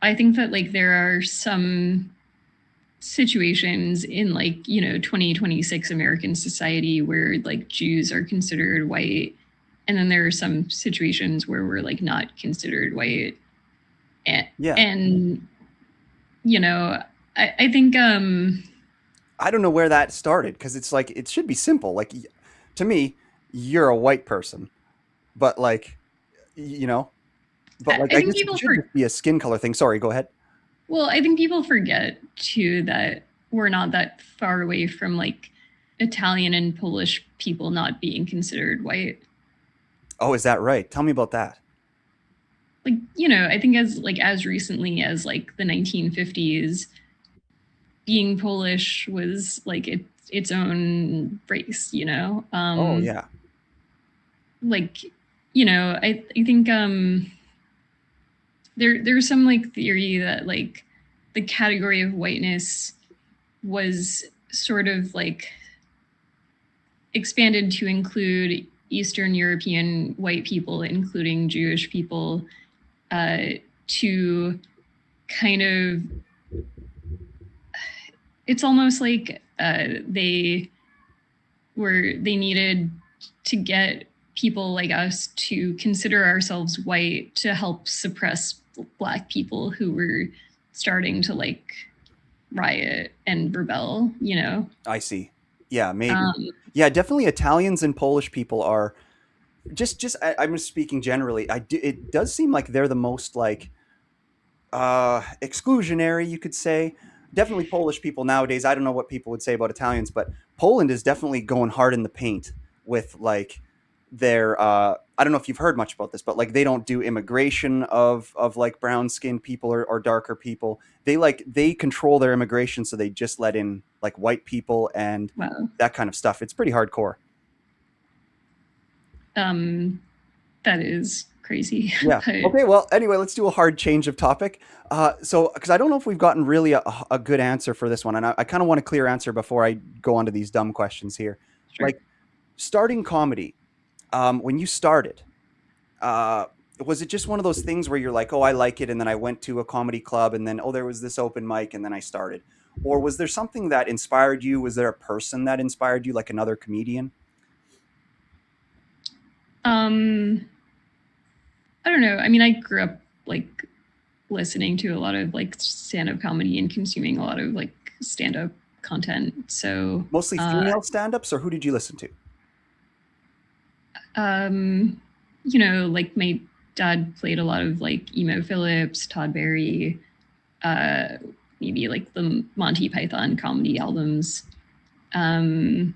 I think that like there are some situations in like, you know, 2026 American society where like Jews are considered white, and then there are some situations where we're like not considered white. and,
Yeah,
and you know, I think
I don't know where that started because it's like it should be simple. Like to me, you're a white person, but like you know, but like
I
I
think
guess it
people
should just be a skin color thing. Sorry, go ahead.
well, I think people forget too that we're not that far away from like Italian and Polish people not being considered white.
Oh, is that right? Tell me about that.
Like, you know, I think as like as recently as like the 1950s, being Polish was like its own race, you know.
Oh yeah,
Like, you know, I think there's some like theory that like the category of whiteness was sort of like expanded to include Eastern European white people, including Jewish people, uh, to kind of, it's almost like they needed to get people like us to consider ourselves white to help suppress black people who were starting to like riot and rebel, you know.
I see. Yeah, maybe.
Um,
Yeah, definitely Italians and Polish people are I'm just speaking generally. It does seem like they're the most like exclusionary, you could say. Definitely Polish people nowadays. I don't know what people would say about Italians, but Poland is definitely going hard in the paint with like their. I don't know if you've heard much about this, but like they don't do immigration of like brown skinned people or darker people. They control their immigration, so they just let in like white people and
wow.
that kind of stuff. It's pretty hardcore.
Um, that is crazy.
Yeah.
But
Okay. Well, anyway, let's do a hard change of topic. Because I don't know if we've gotten really a good answer for this one, and I kind of want a clear answer before I go on to these dumb questions here.
sure.
Like starting comedy, when you started, uh, was it just one of those things where you're like, oh, I like it, and then I went to a comedy club, and then oh, there was this open mic, and then I started, or was there something that inspired you? Was there a person that inspired you, like another comedian?
Um, I don't know. I mean, I grew up like listening to a lot of like stand-up comedy and consuming a lot of like stand-up content. So,
Mostly female stand-ups, or who did you listen to?
um, like my dad played a lot of like Emo Phillips, Todd Barry, uh, maybe like the Monty Python comedy albums. Um,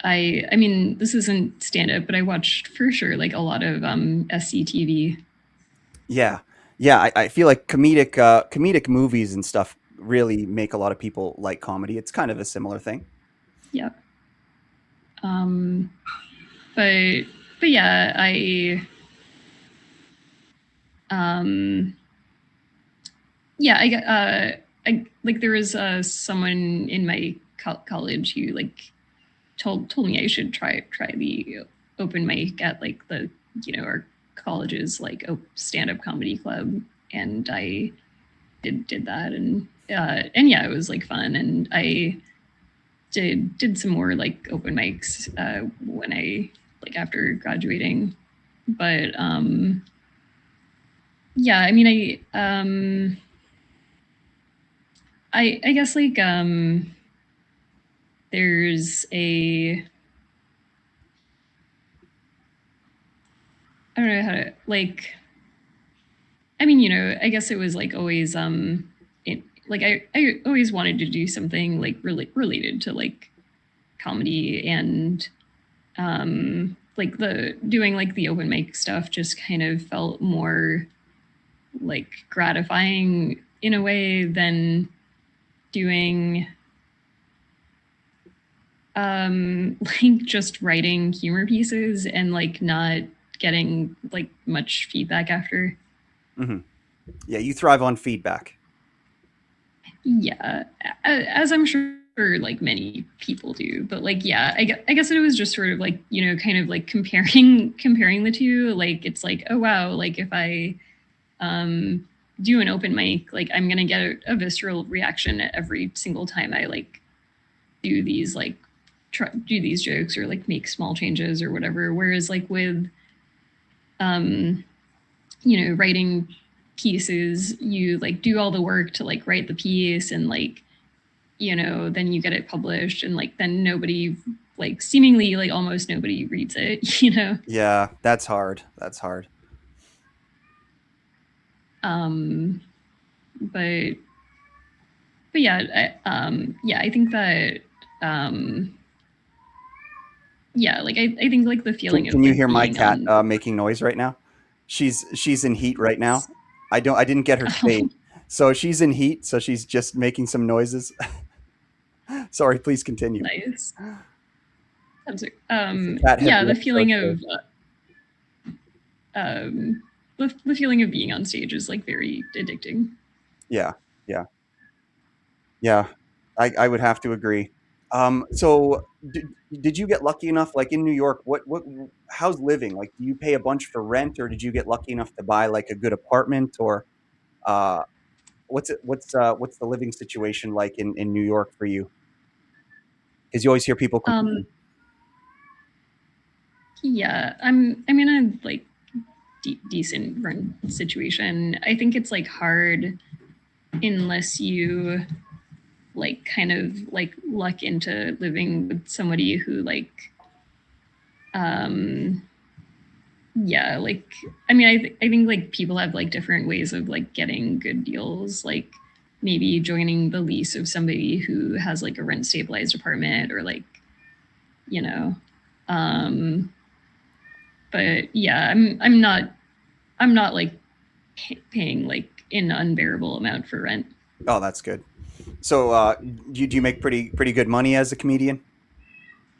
I mean, this isn't stand up, but I watched for sure like a lot of SCTV.
Yeah, yeah. I feel like comedic movies and stuff really make a lot of people like comedy. It's kind of a similar thing.
Yeah. Um, but but yeah, um yeah, I like there was someone in my college who like told me I should try the open mic at like the our college's like stand up comedy club, and I did that, and yeah, it was like fun, and I did some more like open mics when I like after graduating, but yeah, I mean I guess like there's a I don't know how to like I mean, I guess it was like always like I always wanted to do something like really related to like comedy, and like the doing like the open mic stuff just kind of felt more like gratifying in a way than doing like just writing humor pieces and like not getting like much feedback after.
Hmm. Yeah, you thrive on feedback.
Yeah, as I'm sure like many people do, but like yeah, I guess it was just sort of like kind of like comparing the two. Like it's like, oh wow, like if I um do an open mic, like I'm gonna get a visceral reaction every single time I like do these like do these jokes or like make small changes or whatever, whereas like with um writing pieces, you like do all the work to like write the piece, and like then you get it published, and like then nobody, like seemingly like almost nobody reads it.
Yeah, that's hard. That's hard.
um but yeah, yeah, I think that um yeah, like I think like the feeling
Can
of
you
like
hear my
being
cat
on.
making noise right now? She's in heat right now. I didn't get her spayed,
Oh,
so she's in heat. So she's just making some noises. Sorry, please continue.
nice.
It's a cat
Yeah,
heavy
the
episode
feeling
today.
of um the feeling of being on stage is like very addicting.
Yeah, yeah, yeah. I would have to agree. So did you get lucky enough, like in New York? How's living? Like, do you pay a bunch for rent, or did you get lucky enough to buy like a good apartment, or uh, what's the living situation like in New York for you? Because you always hear people
um
complaining.
yeah, I'm in a like decent rent situation. I think it's like hard unless you like kind of like luck into living with somebody who like yeah, like I mean I think like people have like different ways of like getting good deals, like maybe joining the lease of somebody who has like a rent stabilized apartment, or like, you know. um but yeah, I'm not like paying like an unbearable amount for rent.
Oh, that's good. So, do you make pretty good money as a comedian?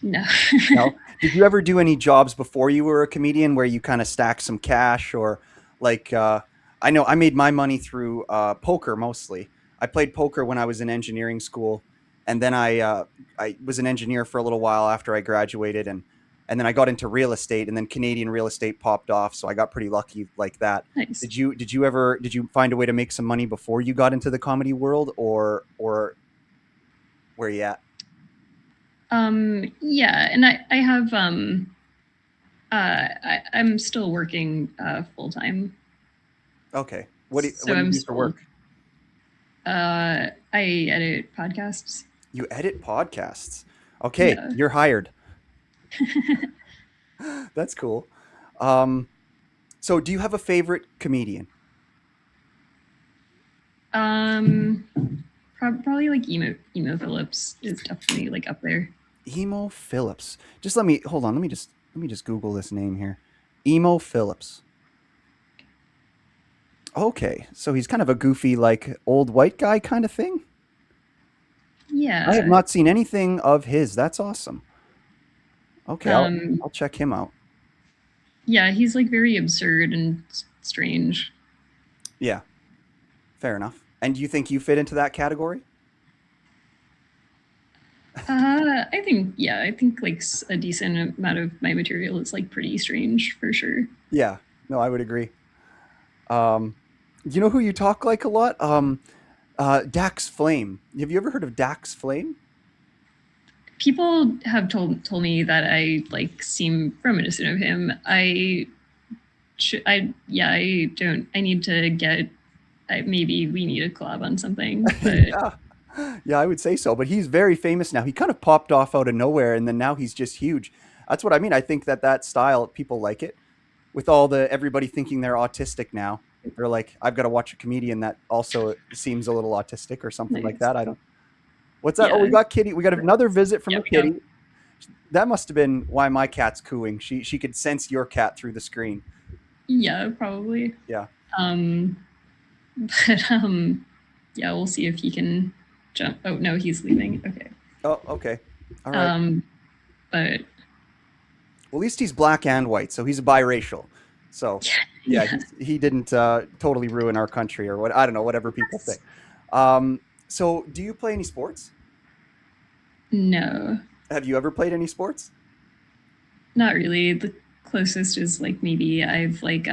No.
No. Did you ever do any jobs before you were a comedian where you kind of stack some cash, or like I know I made my money through poker mostly. I played poker when I was in engineering school, and then I was an engineer for a little while after I graduated, and then I got into real estate, and then Canadian real estate popped off, so I got pretty lucky like that.
Nice.
Did you find a way to make some money before you got into the comedy world, or where you at?
Yeah, and I have I'm still working full time.
Okay.
So
What do you
I'm
do for
still
work?
I edit podcasts.
You edit podcasts. Okay,
Yeah.
you're hired. That's cool. Um, so do you have a favorite comedian?
um Probably like emo Phillips is definitely like up there.
Emo Phillips. Just let me hold on. Let me just Google this name here. Emo Phillips. Okay, so he's kind of a goofy, like old white guy kind of thing. I have
Yeah.
not seen anything of his. That's awesome. Okay, I'll
um
I'll check him out.
yeah, he's like very absurd and strange.
Yeah, fair enough. And do you think you fit into that category?
I think, yeah, I think like a decent amount of my material is like pretty strange for sure.
Yeah, no, I would agree. Um, you know who you talk like a lot? Dax Flame. Have you ever heard of Dax Flame?
People have told me that I like seem reminiscent of him. Yeah, I don't. I need to get. Maybe we need a collab on something, but
Yeah. Yeah, I would say so. But he's very famous now. He kind of popped off out of nowhere, and then now he's just huge. That's what I mean. I think that style, people like it. With all the everybody thinking they're autistic now, they're like, I've got to watch a comedian that also seems a little autistic or something like
nice.
that. I don't. What's that? Oh,
Yeah,
we got Kitty. We got another visit from
yeah,
a
we got.
kitty. That must have been why my cat's cooing. She could sense your cat through the screen.
Yeah, probably.
Yeah.
Um, but yeah, we'll see if he can jump. Oh no, he's leaving. Okay.
Oh, okay. All right.
Um, but
Well, at least he's black and white, so he's biracial. So, yeah,
yeah,
he didn't totally ruin our country or what. I don't know, whatever people think. So, do you play any sports?
no,
Have you ever played any sports?
not really. The closest is like maybe I've like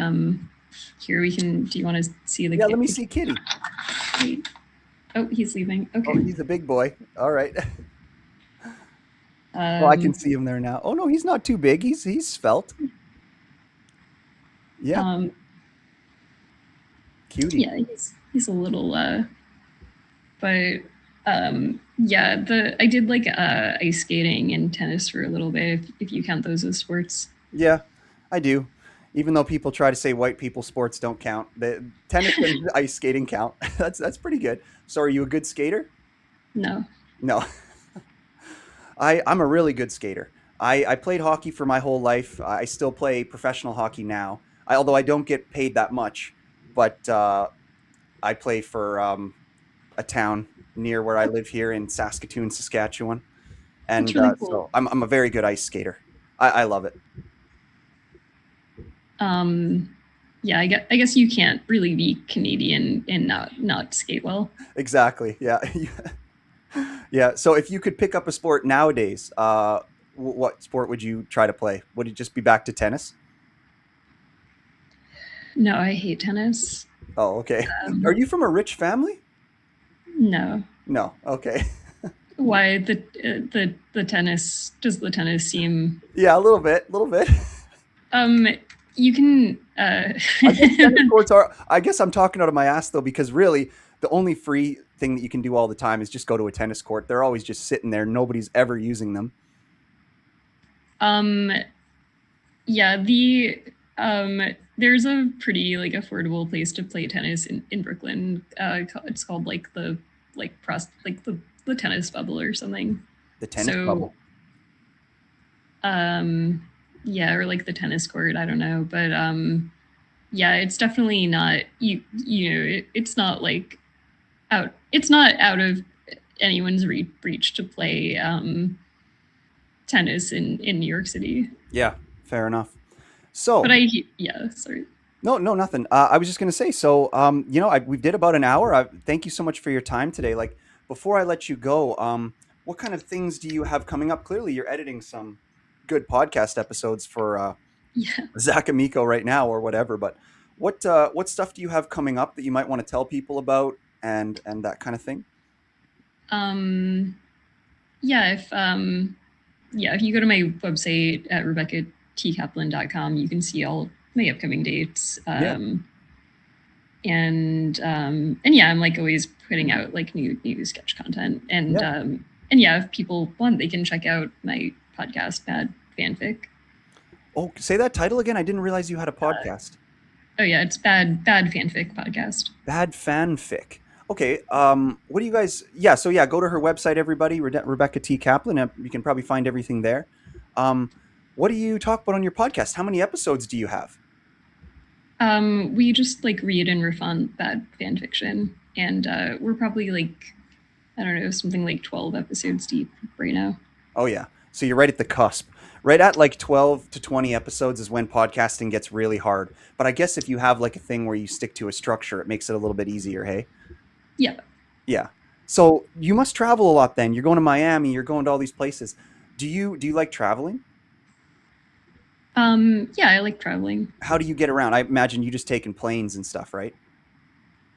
here we can. Do you want to see the
Yeah, let
kid?
me see Kitty.
Wait. Oh, he's leaving.
Oh,
Okay.
he's a big boy. All right. Well, I can
Um,
see him there now. Oh no, he's not too big. He's svelte. Yeah,
um,
cutie.
yeah, he's a little but yeah, the I did like ice skating and tennis for a little bit, if you count those as sports.
Yeah, I do. Even though people try to say white people sports don't count, the tennis and ice skating count. That's pretty good. So, are you a good skater?
No.
No, I'm a really good skater. I played hockey for my whole life. I still play professional hockey now, although I don't get paid that much. But I play for a town near where I live here in Saskatoon, Saskatchewan,
That's
and
really cool.
so I'm a very good ice skater. I love it.
um yeah, I guess you can't really be Canadian and not skate well.
Exactly. Yeah. Yeah. So if you could pick up a sport nowadays, what sport would you try to play? Would it just be back to tennis?
No, I hate tennis.
Oh, okay. Are
um
you from a rich family?
no.
No. Okay.
Why the tennis, does the tennis seem
Yeah, a little bit, a little bit.
um you can
I guess tennis courts are. I guess I'm talking out of my ass though, because really, the only free thing that you can do all the time is just go to a tennis court. They're always just sitting there. Nobody's ever using them.
Um, yeah, there's a pretty like affordable place to play tennis in Brooklyn. It's called like the tennis bubble or something.
The tennis
So,
bubble.
yeah, or like the tennis court. I don't know, but yeah, it's definitely not it's not like out. It's not out of anyone's reach to play tennis in New York City.
Yeah, fair enough. So,
But yeah, sorry.
no, nothing. I was just gonna say. So, we did about an hour. Thank you so much for your time today. Like, before I let you go, what kind of things do you have coming up? Clearly, you're editing some good podcast episodes for
Yeah.
Zach Amico right now, or whatever. But what stuff do you have coming up that you might want to tell people about, and that kind of thing?
Yeah, if you go to my website at RebeccaTKaplan.com, you can see all my upcoming dates.
Yeah.
And yeah, I'm like always putting out like new sketch content. And
Yeah.
and yeah, if people want, they can check out my podcast, Bad Fanfic.
Oh, say that title again. I didn't realize you had a podcast.
Oh yeah, it's Bad Fanfic podcast.
Bad fanfic. Okay. What do you guys? Yeah. So yeah, go to her website, everybody. Rebecca T. Kaplan. You can probably find everything there. What do you talk about on your podcast? How many episodes do you have?
We just like read and riff on bad fan fiction, and we're probably like, I don't know, something like 12 episodes deep right now.
Oh yeah. So you're right at the cusp. Right at like 12 to 20 episodes is when podcasting gets really hard. But I guess if you have like a thing where you stick to a structure, it makes it a little bit easier, hey?
Yeah.
Yeah. So you must travel a lot then. You're going to Miami, you're going to all these places. Do you like traveling?
Yeah, I like traveling.
How do you get around? I imagine you just taking planes and stuff, right?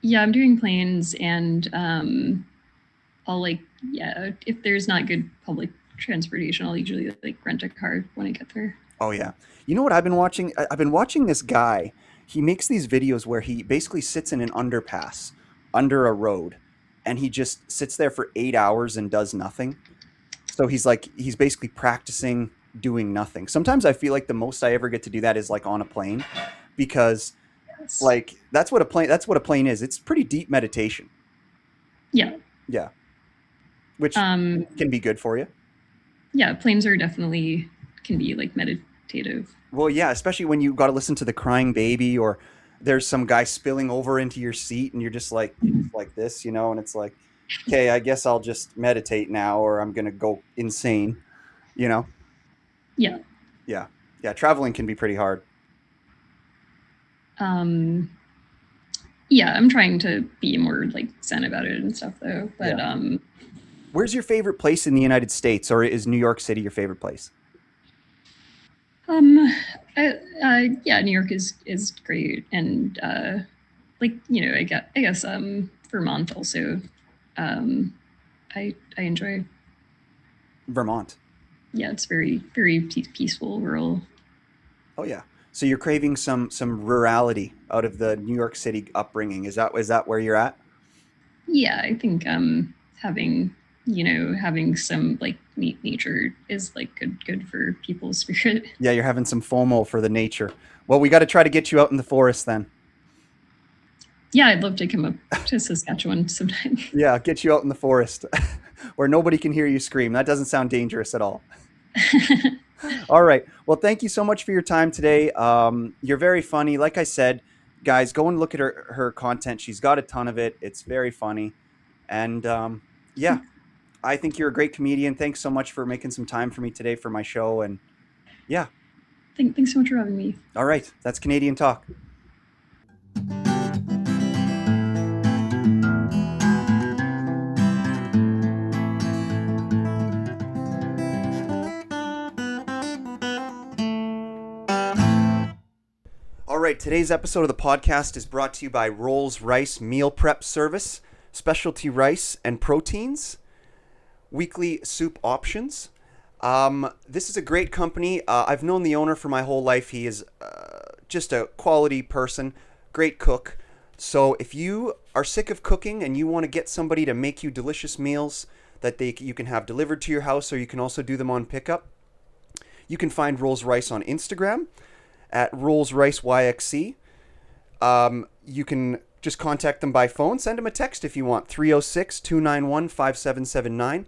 Yeah, I'm doing planes, and I'll like, yeah, if there's not good public transportation, I'll usually like rent a car when I get there.
Oh yeah. You know what I've been watching? I've been watching this guy. He makes these videos where he basically sits in an underpass under a road, and he just sits there for 8 hours and does nothing. So he's basically practicing doing nothing. Sometimes I feel like the most I ever get to do that is like on a plane, because
Yes.
like that's what a plane is. It's pretty deep meditation.
Yeah.
Yeah. Which
Um,
can be good for you.
yeah, planes are definitely can be like meditative.
Well, yeah, especially when you got to listen to the crying baby, or there's some guy spilling over into your seat and you're just like this, and it's like, okay, I guess I'll just meditate now, or I'm going to go insane, you know?
Yeah.
Yeah. Yeah. Traveling can be pretty hard.
Yeah, I'm trying to be more like zen about it and stuff though. But
Yeah. Where's your favorite place in the United States, or is New York City your favorite place?
Yeah, New York is great, and like I guess Vermont also, I enjoy.
Vermont.
Yeah, it's very very peaceful, rural.
Oh yeah. So you're craving some rurality out of the New York City upbringing. Is that where you're at?
Yeah, I think having some like nature is like good for people's spirit.
Yeah, you're having some FOMO for the nature. Well, we got to try to get you out in the forest then.
Yeah, I'd love to come up to Saskatchewan sometime.
Yeah, get you out in the forest where nobody can hear you scream. That doesn't sound dangerous at all. All right. Well, thank you so much for your time today. You're very funny. Like I said, guys, go and look at her content. She's got a ton of it. It's very funny. And yeah, I think you're a great comedian. Thanks so much for making some time for me today for my show. And yeah.
Thanks so much for having me.
All right. That's Canadian Talk. All right, today's episode of the podcast is brought to you by Rolls Rice Meal Prep Service, specialty rice and proteins, weekly soup options. This is a great company. I've known the owner for my whole life. He is just a quality person, great cook. So if you are sick of cooking and you want to get somebody to make you delicious meals that you can have delivered to your house, or you can also do them on pickup, you can find Rolls Rice on Instagram at RollsRiceYXC. You can just contact them by phone. Send them a text if you want, 306-291-5779.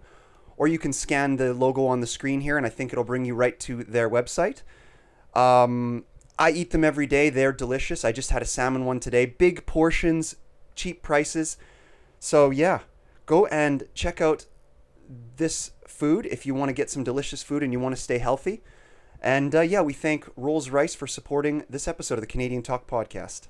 Or you can scan the logo on the screen here, and I think it'll bring you right to their website. I eat them every day. They're delicious. I just had a salmon one today. Big portions, cheap prices. So yeah, go and check out this food if you want to get some delicious food and you want to stay healthy. And yeah, we thank Rolls Rice for supporting this episode of the Canadian Talk Podcast.